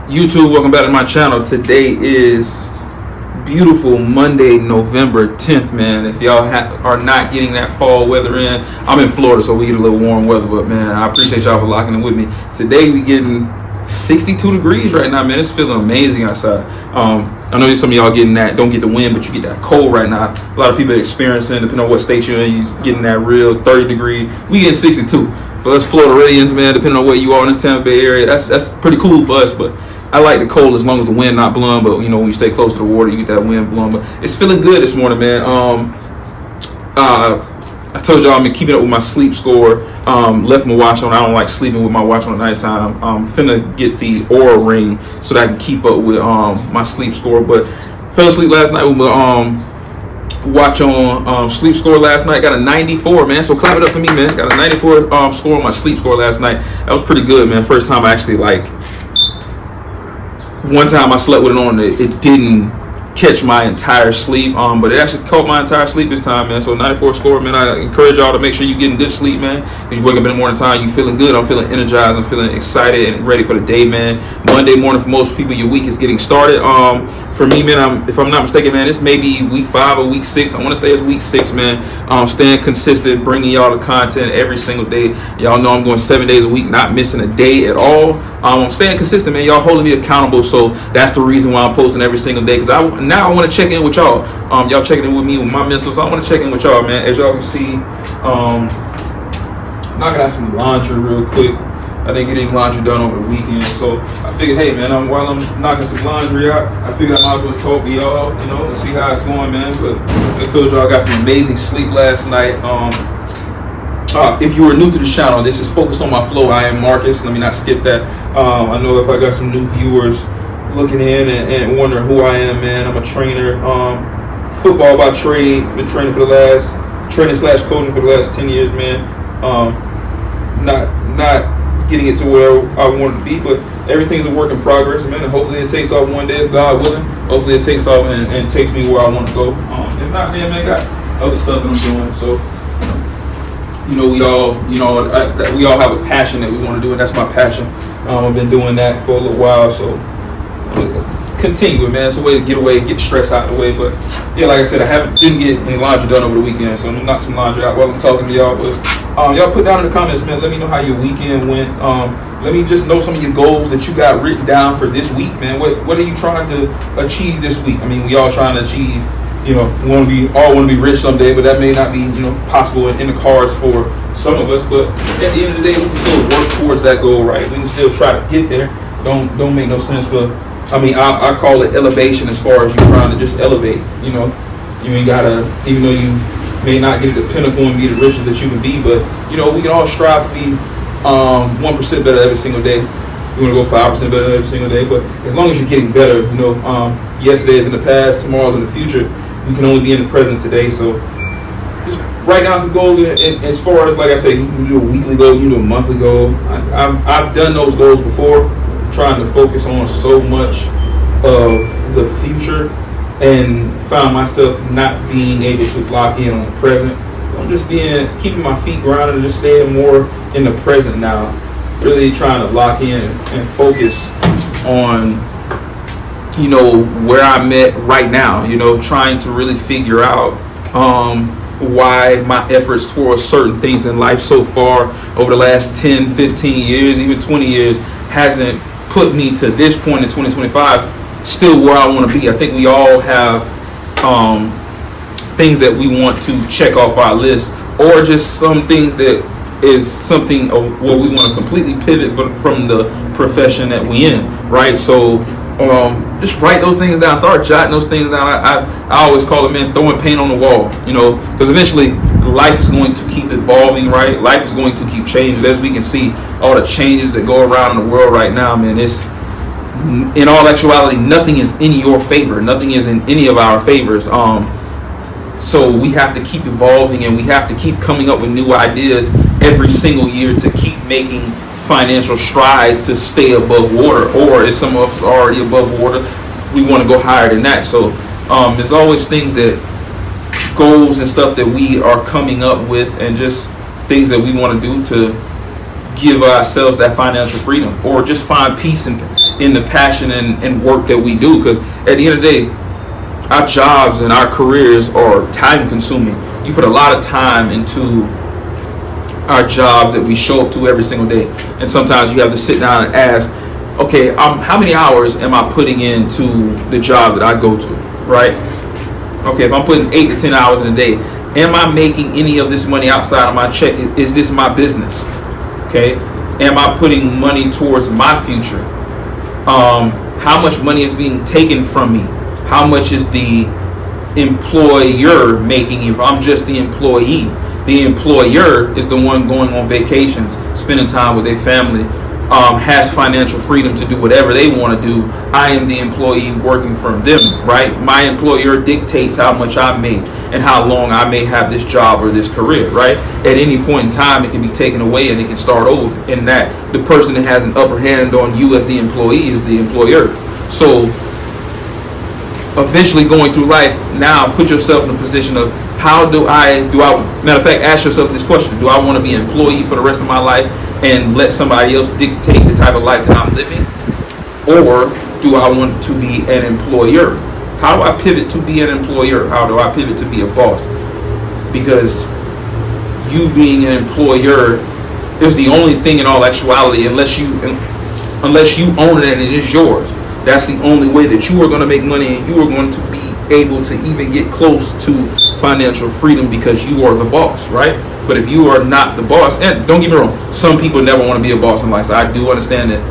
YouTube, welcome back to my channel. Today is beautiful Monday, November 10th, man. If y'all are not getting that fall weather in, I'm in Florida, so we get a little warm weather, but man, I appreciate y'all for locking in with me. Today we getting 62 degrees right now, man. It's feeling amazing outside. I know some of y'all getting that, don't get the wind, but you get that cold right now. A lot of people are experiencing, depending on what state you're in, you getting that real 30 degree. We getting 62. For us Floridians, man, depending on where you are in this Tampa Bay area, that's pretty cool for us, but I like the cold as long as the wind not blowing. But you know, when you stay close to the water, you get that wind blowing. But it's feeling good this morning, man. I told y'all I'm keeping up with my sleep score. Left my watch on. I don't like sleeping with my watch on at nighttime. I'm finna get the Oura Ring so that I can keep up with my sleep score. But fell asleep last night with my watch on sleep score last night. Got a 94, man. So clap it up for me, man. Got a 94 score on my sleep score last night. That was pretty good, man. First time I actually one time I slept with it on, it didn't catch my entire sleep, but it actually caught my entire sleep this time, man. So 94 score, man. I encourage y'all to make sure you're getting good sleep, man. Because you wake up in the morning time, you feeling good. I'm feeling energized. I'm feeling excited and ready for the day, man. Monday morning for most people, your week is getting started. For me, man, if I'm not mistaken, man, it's maybe week 5 or week 6. I want to say it's week 6, man. Staying consistent, bringing y'all the content every single day. Y'all know I'm going 7 days a week, not missing a day at all. I'm staying consistent, man. Y'all holding me accountable, so that's the reason why I'm posting every single day. Because I want to check in with y'all. Y'all checking in with me with my mentals. I want to check in with y'all, man. As y'all can see, knocking out some laundry real quick. I didn't get any laundry done over the weekend, so I figured, hey, man, while I'm knocking some laundry out, I figured I might as well talk to y'all, you know, and see how it's going, man. But I told y'all I got some amazing sleep last night. If you are new to the channel, this is Focused on My Flow. I am Marcus. Let me not skip that. I know if I got some new viewers looking in and wondering who I am, man, I'm a trainer. Football by trade. Been training / coaching for the last 10 years, man. Not getting it to where I want it to be, but everything's a work in progress, man, and hopefully it takes off one day, if God willing. Hopefully it takes off and takes me where I want to go. If not, man, got other stuff that I'm doing. So, you know, we all have a passion that we want to do, and that's my passion. I've been doing that for a little while, so continue it, man. It's a way to get away, get stress out of the way. But yeah, like I said, didn't get any laundry done over the weekend, so I'm gonna knock some laundry out while I'm talking to y'all. But y'all put down in the comments, man. Let me know how your weekend went. Let me just know some of your goals that you got written down for this week, man. What are you trying to achieve this week? I mean, we all trying to achieve. You know, we all want to be rich someday, but that may not be, you know, possible in the cards for some of us. But at the end of the day, we can still work towards that goal, right? We can still try to get there. Don't make no sense for. I mean, I call it elevation as far as you trying to just elevate. You know, you ain't gotta, even though you may not get to the pinnacle and be the richest that you can be, but you know, we can all strive to be 1% better every single day. You want to go 5% better every single day, but as long as you're getting better, you know, yesterday is in the past, tomorrow's in the future. We can only be in the present today. So just write down some goals. And as far as, like I say, you can do a weekly goal, you can do a monthly goal. I've done those goals before, trying to focus on so much of the future and found myself not being able to lock in on the present. So I'm just keeping my feet grounded and just staying more in the present now. Really trying to lock in and focus on, you know, where I'm at right now, you know, trying to really figure out why my efforts towards certain things in life so far over the last 10, 15 years, even 20 years, hasn't put me to this point in 2025 still where I want to be. I think we all have things that we want to check off our list, or just some things that is something where we want to completely pivot from the profession that we in, right? So just write those things down, start jotting those things down. I always call it, man, throwing paint on the wall, you know, because eventually life is going to keep evolving, right? Life is going to keep changing. As we can see, all the changes that go around in the world right now, man, it's, in all actuality, nothing is in your favor. Nothing is in any of our favors. So we have to keep evolving, and we have to keep coming up with new ideas every single year to keep making financial strides to stay above water. Or if some of us are already above water, we want to go higher than that. So there's always things that, goals and stuff that we are coming up with, and just things that we want to do to give ourselves that financial freedom, or just find peace and in the passion and work that we do. Because at the end of the day, our jobs and our careers are time consuming. You put a lot of time into our jobs that we show up to every single day, and sometimes you have to sit down and ask, okay, how many hours am I putting into the job that I go to, right? Okay, if I'm putting 8 to 10 hours in a day, am I making any of this money outside of my check? Is this my business? Okay, am I putting money towards my future? How much money is being taken from me? How much is the employer making if I'm just the employee? The employer is the one going on vacations, spending time with their family, has financial freedom to do whatever they want to do. I am the employee working for them, right? My employer dictates how much I make and how long I may have this job or this career, right? At any point in time, it can be taken away and it can start over. And that the person that has an upper hand on you as the employee is the employer. So eventually going through life, now put yourself in a position of how do I, matter of fact, ask yourself this question: do I want to be an employee for the rest of my life and let somebody else dictate the type of life that I'm living? Or do I want to be an employer? How do I pivot to be an employer? How do I pivot to be a boss? Because you being an employer is the only thing in all actuality, unless you own it and it is yours. That's the only way that you are going to make money and you are going to be able to even get close to financial freedom, because you are the boss, right? But if you are not the boss, and don't get me wrong, some people never want to be a boss in life. So I do understand that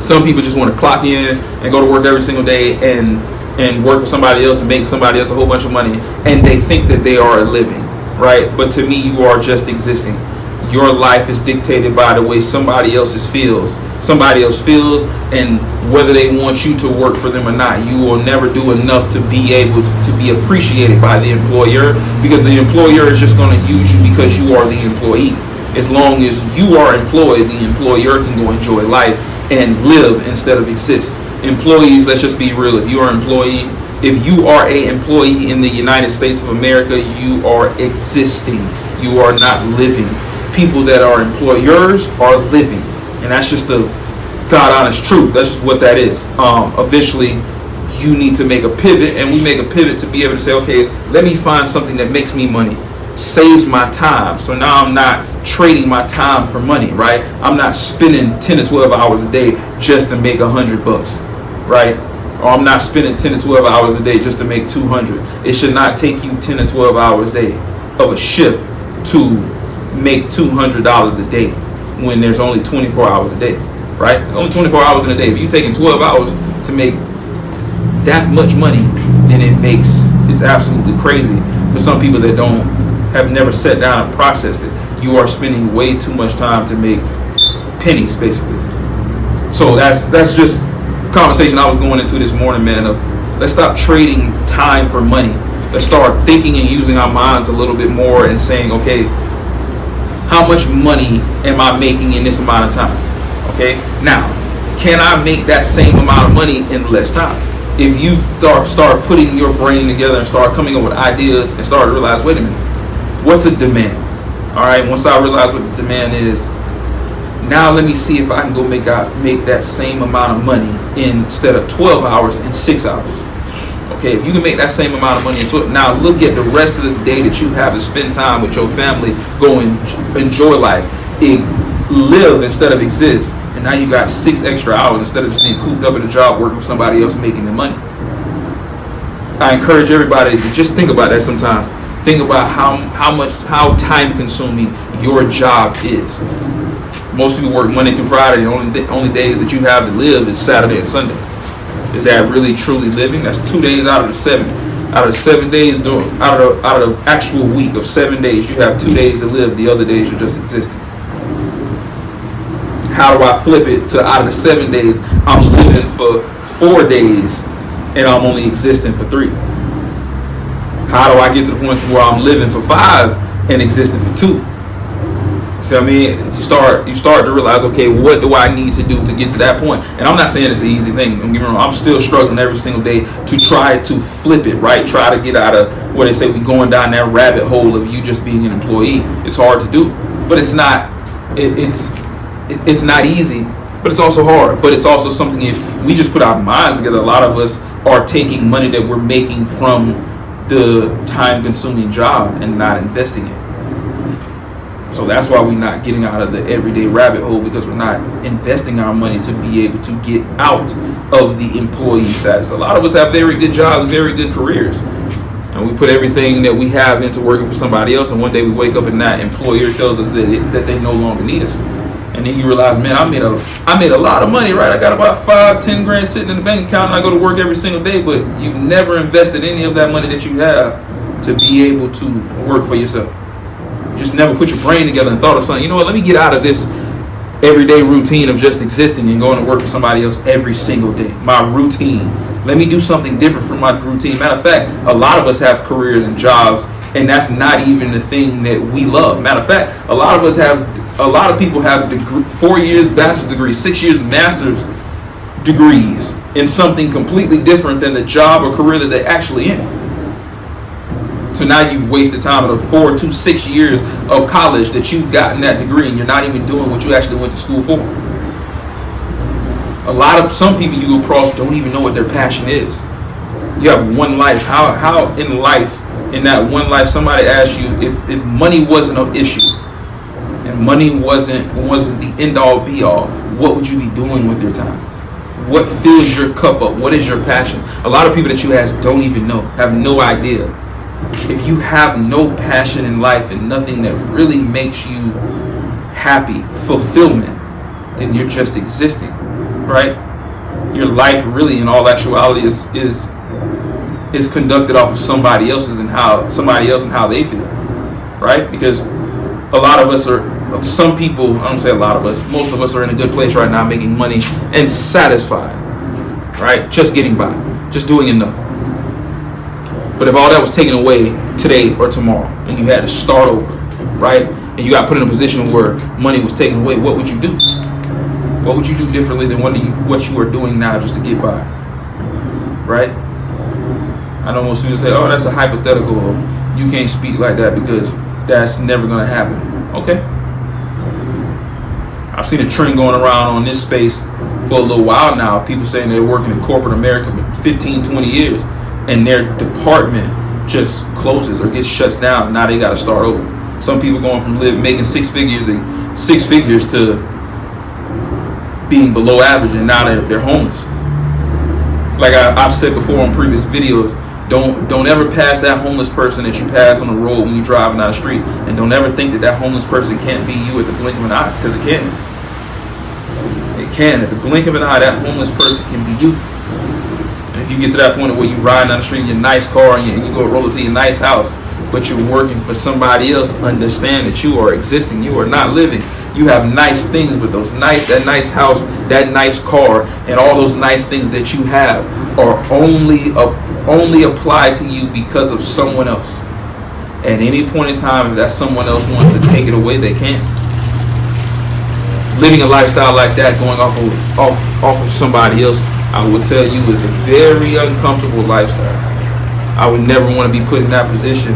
some people just want to clock in and go to work every single day and work for somebody else and make somebody else a whole bunch of money, and they think that they are living, right? But to me, you are just existing. Your life is dictated by the way somebody else feels, and whether they want you to work for them or not. You will never do enough to be able to be appreciated by the employer, because the employer is just going to use you because you are the employee. As long as you are employed, the employer can go enjoy life and live instead of exist. Employees, let's just be real. If you are an employee, if you are an employee in the United States of America, you are existing. You are not living. People that are employers are living, and that's just the God honest truth. That's just what that is. Eventually, you need to make a pivot, and we make a pivot to be able to say, okay, let me find something that makes me money, saves my time. So now I'm not trading my time for money, right? I'm not spending 10 to 12 hours a day just to make $100, right? Or I'm not spending 10 to 12 hours a day just to make 200. It should not take you 10 to 12 hours a day of a shift to make $200 a day when there's only 24 hours a day, right? Only 24 hours in a day. If you're taking 12 hours to make that much money, then it's absolutely crazy for some people that have never sat down and processed it. You are spending way too much time to make pennies, basically. So that's just conversation I was going into this morning, man. Let's stop trading time for money. Let's start thinking and using our minds a little bit more and saying, okay, how much money am I making in this amount of time? Okay, now, can I make that same amount of money in less time? If you start putting your brain together and start coming up with ideas and start to realize, wait a minute, what's a demand? All right, once I realize what the demand is, now let me see if I can go make that same amount of money instead of 12 hours in 6 hours. Okay, if you can make that same amount of money in 12, now look at the rest of the day that you have to spend time with your family, go and enjoy life, live instead of exist. And now you got 6 extra hours instead of just being cooped up at a job working for somebody else making the money. I encourage everybody to just think about that sometimes. Think about how time consuming your job is. Most people work Monday through Friday. The only days that you have to live is Saturday and Sunday. Is that really truly living? That's 2 days out of the 7. Out of the 7 days, out of the actual week of 7 days, you have 2 days to live. The other days you're just existing. How do I flip it to out of the 7 days, I'm living for 4 days and I'm only existing for 3? How do I get to the point where I'm living for 5 and existing for 2? See what I mean? You start to realize, okay, what do I need to do to get to that point? And I'm not saying it's an easy thing. Don't get me wrong. I'm still struggling every single day to try to flip it, right? Try to get out of what they say, we going down that rabbit hole of you just being an employee. It's hard to do, but it's not. It's not easy. but it's also hard. But it's also something, if we just put our minds together, a lot of us are taking money that we're making from the time-consuming job and not investing it. So that's why we're not getting out of the everyday rabbit hole, because we're not investing our money to be able to get out of the employee status. A lot of us have very good jobs and very good careers, and we put everything that we have into working for somebody else, and one day we wake up and that employer tells us that they no longer need us. And then you realize, man, I made a lot of money, right? I got about 5-10 grand sitting in the bank account, and I go to work every single day, but you've never invested any of that money that you have to be able to work for yourself. Just never put your brain together and thought of something. You know what? Let me get out of this everyday routine of just existing and going to work for somebody else every single day. My routine. Let me do something different from my routine. Matter of fact, a lot of us have careers and jobs, and that's not even the thing that we love. Matter of fact, a lot of people have 4 years bachelor's degrees, 6 years master's degrees in something completely different than the job or career that they're actually in. So now you've wasted time of the 4 to 6 years of college that you've gotten that degree, and you're not even doing what you actually went to school for. Some people you go across don't even know what their passion is. You have one life. How in life, in that one life, somebody asks you if money wasn't an issue and money wasn't the end all be all, what would you be doing with your time? What fills your cup up? What is your passion? A lot of people that you ask don't even know, have no idea. If you have no passion in life and nothing that really makes you happy, fulfillment, then you're just existing, right? Your life really, in all actuality, is conducted off of somebody else's and how they feel, right? Because a lot of us some people, I don't say a lot of us, most of us are in a good place right now, making money and satisfied, right? Just getting by, just doing enough. But if all that was taken away today or tomorrow, and you had to start over, right? And you got put in a position where money was taken away, what would you do? What would you do differently than what you are doing now just to get by, right? I know most people say, oh, that's a hypothetical. You can't speak like that because that's never going to happen. Okay. I've seen a trend going around on this space for a little while now. People saying they're working in corporate America for 15, 20 years. And their department just closes or gets shut down. Now they got to start over. Some people going from making six figures to being below average, and now they're homeless. Like I've said before on previous videos, don't ever pass that homeless person that you pass on the road when you're driving down the street, and don't ever think that homeless person can't be you at the blink of an eye, because it can. It can. At the blink of an eye, that homeless person can be you. If you get to that point where you ride down the street in your nice car and you go roll to your nice house, but you're working for somebody else, understand that you are existing. You are not living. You have nice things, but that nice house, that nice car, and all those nice things that you have are only applied to you because of someone else. At any point in time, if that someone else wants to take it away, they can. Living a lifestyle like that, going off of somebody else, I would tell you, is a very uncomfortable lifestyle. I would never want to be put in that position,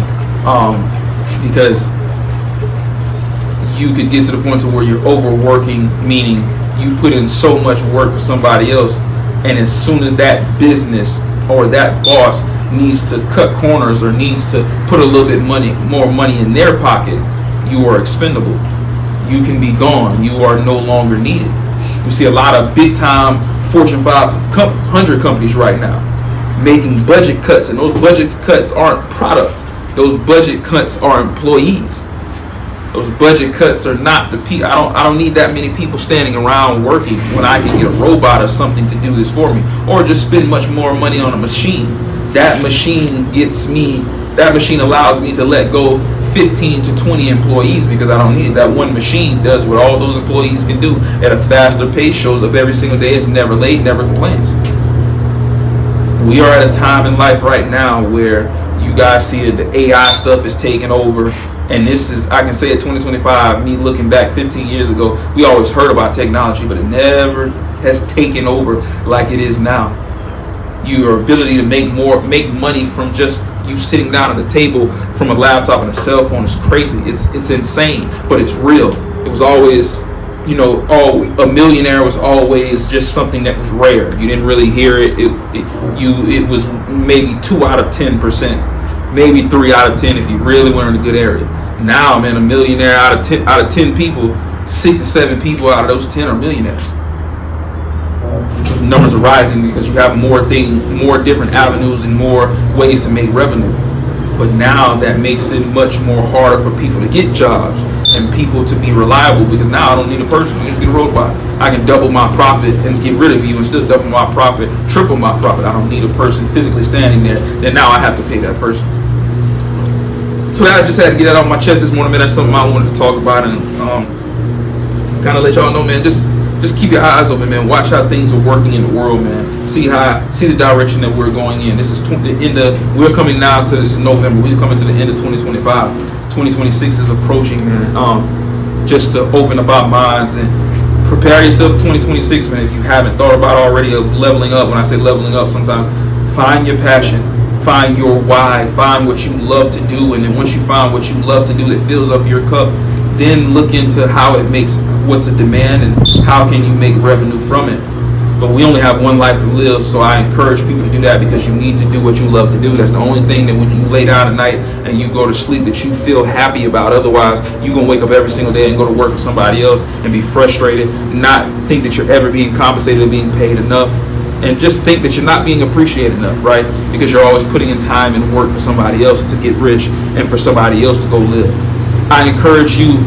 because you could get to the point to where you're overworking, meaning you put in so much work for somebody else, and as soon as that business or that boss needs to cut corners or needs to put a little bit more money in their pocket, you are expendable. You can be gone. You are no longer needed. You see a lot of big time Fortune 500 companies right now making budget cuts, and those budget cuts aren't products. Those budget cuts are employees. Those budget cuts are not the people. I don't need that many people standing around working when I can get a robot or something to do this for me, or just spend much more money on a machine. That machine allows me to let go 15 to 20 employees because I don't need it. That one machine does what all those employees can do at a faster pace, shows up every single day, is never late, never complains. We are at a time in life right now where you guys see that the AI stuff is taking over, and this is, I can say at 2025, me looking back 15 years ago, we always heard about technology, but it never has taken over like it is now. Your ability to make money from just you sitting down at a table from a laptop and a cell phone is crazy. It's insane, but it's real. It was always, a millionaire was always just something that was rare. You didn't really hear it. It was maybe 2 out of 10%, maybe 3 out of 10 if you really went in a good area. Now, man, a millionaire out of 10 people, 6 to 7 people out of those 10 are millionaires. The numbers are rising because you have more different avenues and more ways to make revenue. But now that makes it much more harder for people to get jobs and people to be reliable, because now I don't need a person to get a robot. I can double my profit and get rid of you and still double my profit, triple my profit. I don't need a person physically standing there. Then now I have to pay that person. So I just had to get that off my chest this morning, man. That's something I wanted to talk about and kind of let y'all know, man. Just keep your eyes open, man. Watch how things are working in the world, man. See the direction that we're going in. This is we're coming now to this November. We're coming to the end of 2025. 2026 is approaching, man. Just to open up our minds and prepare yourself for 2026, man. If you haven't thought about already of leveling up, when I say leveling up, sometimes find your passion, find your why, find what you love to do, and then once you find what you love to do that fills up your cup, then look into how it makes, what's a demand and how can you make revenue from it. But we only have one life to live, so I encourage people to do that, because you need to do what you love to do. That's the only thing that when you lay down at night and you go to sleep that you feel happy about. Otherwise, you're going to wake up every single day and go to work for somebody else and be frustrated, not think that you're ever being compensated or being paid enough, and just think that you're not being appreciated enough, right? Because you're always putting in time and work for somebody else to get rich and for somebody else to go live. I encourage you,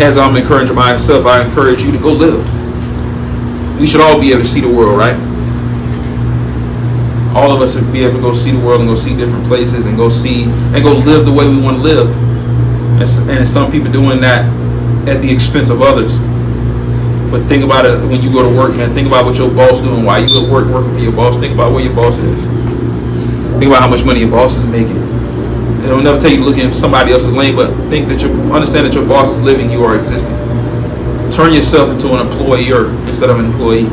as I'm encouraging myself, I encourage you to go live. We should all be able to see the world, right? All of us should be able to go see the world and go see different places and go live the way we want to live. And some people doing that at the expense of others. But think about it when you go to work, man. Think about what your boss doing. Why you at work working for your boss? Think about where your boss is. Think about how much money your boss is making. It'll never tell you to look in somebody else's lane, but understand that your boss is living, you are existing. Turn yourself into an employer instead of an employee.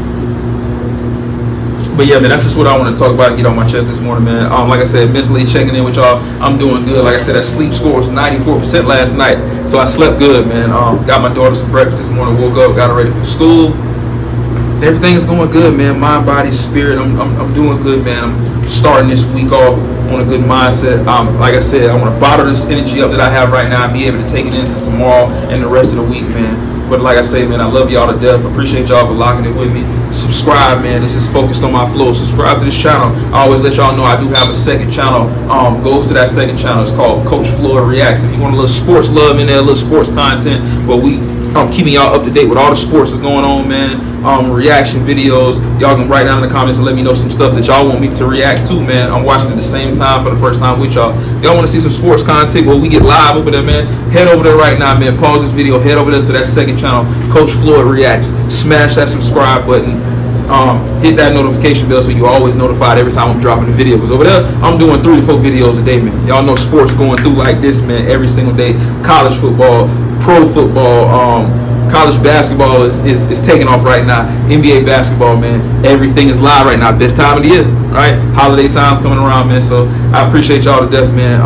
But yeah, man, that's just what I want to talk about and get on my chest this morning, man. Like I said, mentally checking in with y'all, I'm doing good. Like I said, that sleep score was 94% last night, so I slept good, man. Got my daughter some breakfast this morning, woke up, got her ready for school. Everything is going good, man. Mind, body, spirit. I'm doing good, man. I'm starting this week off on a good mindset. Like I said, I want to bottle this energy up that I have right now and be able to take it into tomorrow and the rest of the week, man. But like I say, man, I love y'all to death. Appreciate y'all for locking it with me. Subscribe, man. This is Focused on My Flow. Subscribe to this channel. I always let y'all know I do have a second channel. Go over to that second channel. It's called Coach Floyd Reacts. If you want a little sports love in there, a little sports content, but I'm keeping y'all up to date with all the sports that's going on, man. Reaction videos. Y'all can write down in the comments and let me know some stuff that y'all want me to react to, man. I'm watching at the same time for the first time with y'all. If y'all want to see some sports content where we get live over there, man, head over there right now, man. Pause this video, head over there to that second channel, Coach Floyd Reacts. Smash that subscribe button. Hit that notification bell so you're always notified every time I'm dropping a video. Because over there, I'm doing 3 to 4 videos a day, man. Y'all know sports going through like this, man, every single day. College football, pro football, college basketball is taking off right now. NBA basketball, man, everything is live right now. Best time of the year, right? Holiday time coming around, man. So I appreciate y'all to death, man.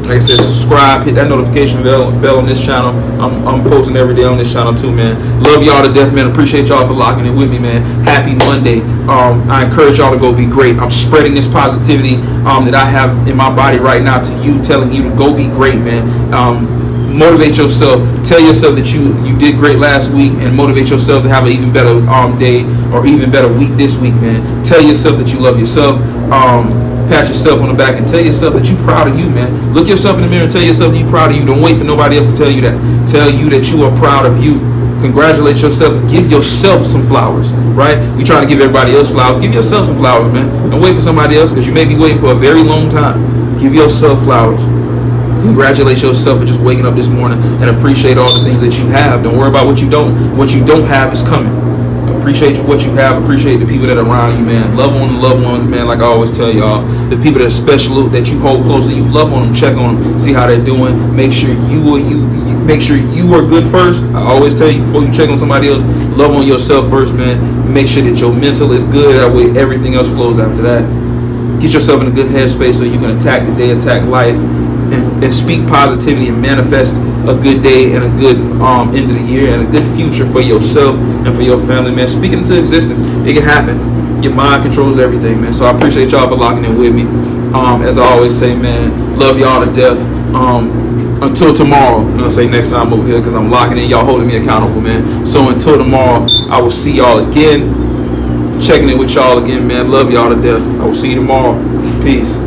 Like I said, subscribe, hit that notification bell on this channel. I'm posting every day on this channel too, man. Love y'all to death, man. Appreciate y'all for locking it with me, man. Happy Monday. I encourage y'all to go be great. I'm spreading this positivity that I have in my body right now to you, telling you to go be great, man. Motivate yourself. Tell yourself that you did great last week, and motivate yourself to have an even better day or even better week this week, man. Tell yourself that you love yourself. Pat yourself on the back and tell yourself that you're proud of you, man. Look yourself in the mirror and tell yourself that you're proud of you. Don't wait for nobody else to tell you that. Tell you that you are proud of you. Congratulate yourself and give yourself some flowers, right? We try to give everybody else flowers. Give yourself some flowers, man. Don't wait for somebody else, because you may be waiting for a very long time. Give yourself flowers. Congratulate yourself for just waking up this morning and appreciate all the things that you have. Don't worry about what you don't. What you don't have is coming. Appreciate what you have. Appreciate the people that are around you, man. Love on the loved ones, man. Like I always tell y'all, the people that are special, that you hold close to you, love on them, check on them, see how they're doing. Make sure make sure you are good first. I always tell you, before you check on somebody else, love on yourself first, man. Make sure that your mental is good. That way, everything else flows after that. Get yourself in a good headspace so you can attack the day, attack life. and speak positivity and manifest a good day and a good end of the year and a good future for yourself and for your family, man. Speak it into existence. It can happen. Your mind controls everything, man. So I appreciate y'all for locking in with me. As I always say, man, love y'all to death. Until tomorrow, I'm gonna say next time over here because I'm locking in. Y'all holding me accountable, man. So until tomorrow, I will see y'all again. Checking in with y'all again, man. Love y'all to death. I will see you tomorrow. Peace.